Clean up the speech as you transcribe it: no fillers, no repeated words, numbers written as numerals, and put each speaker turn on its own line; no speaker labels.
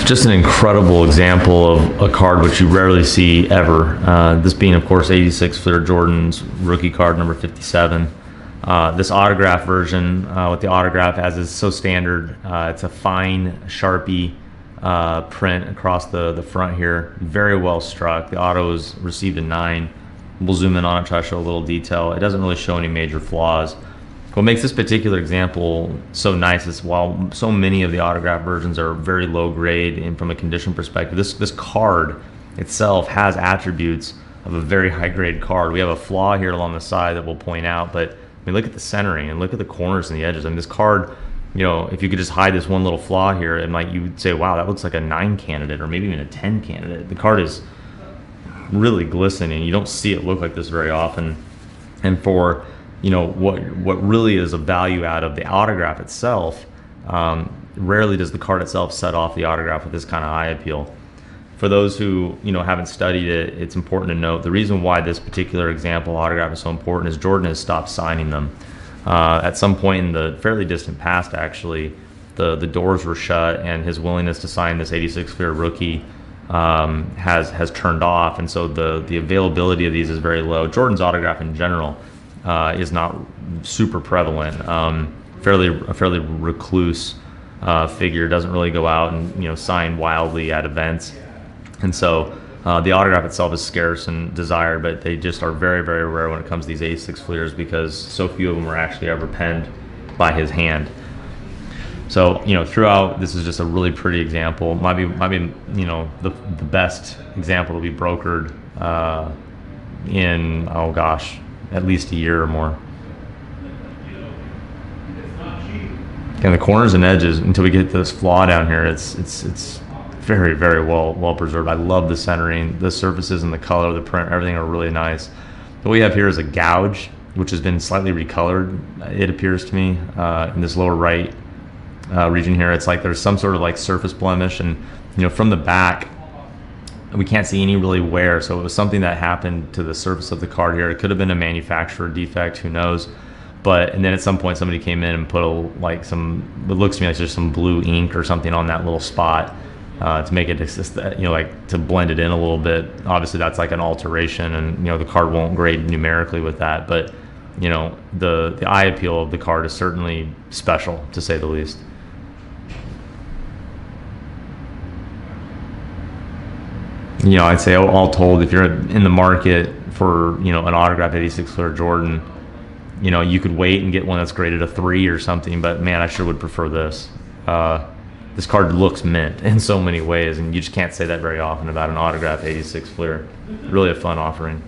Just an incredible example of a card which you rarely see ever. This being, of course, 86 Fleer Jordan's rookie card number 57. This autograph version, with the autograph as is so standard, it's a fine Sharpie print across the front here. Very well struck. The auto is received a 9. We'll zoom in on it, try to show a little detail. It doesn't really show any major flaws. What makes this particular example so nice is while so many of the autograph versions are very low grade and from a condition perspective, this card itself has attributes of a very high grade card. We have a flaw here along the side that we'll point out, but I mean, look at the centering and look at the corners and the edges. I mean, this card, you know, if you could just hide this one little flaw here, it might, you'd say, wow, that looks like a 9 candidate or maybe even a 10 candidate. The card is really glistening. You don't see it look like this very often. And for, you know, what really is a value out of the autograph itself, rarely does the card itself set off the autograph with this kind of eye appeal. For those who, you know, haven't studied it, it's important to note the reason why this particular example autograph is so important is Jordan has stopped signing them. At some point in the fairly distant past, actually, the doors were shut and his willingness to sign this 86 Fleer rookie has turned off, and so the availability of these is very low. Jordan's autograph in general is not super prevalent. A fairly recluse figure, doesn't really go out and, you know, sign wildly at events, and so the autograph itself is scarce and desired, but they just are very, very rare when it comes to these 86 Fleers because so few of them are actually ever penned by his hand. So, you know, throughout, this is just a really pretty example. Might be you know, the best example to be brokered in, oh gosh, at least a year or more. And the corners and edges, until we get this flaw down here, it's very, very well preserved. I love the centering, the surfaces and the color, the print, everything are really nice. What we have here is a gouge, which has been slightly recolored, it appears to me, in this lower right region here. It's like there's some sort of like surface blemish, and, you know, from the back, we can't see any really wear, so it was something that happened to the surface of the card here. It could have been a manufacturer defect, who knows, and then at some point somebody came in and put it looks to me like there's some blue ink or something on that little spot to make it just, you know, like to blend it in a little bit. Obviously that's like an alteration, and, you know, the card won't grade numerically with that, but, you know, the eye appeal of the card is certainly special, to say the least. You know, I'd say all told, if you're in the market for, you know, an autograph 86 Fleer Jordan, you know, you could wait and get one that's graded a 3 or something, but man, I sure would prefer this. This card looks mint in so many ways, and you just can't say that very often about an autograph 86 Fleer. Really a fun offering.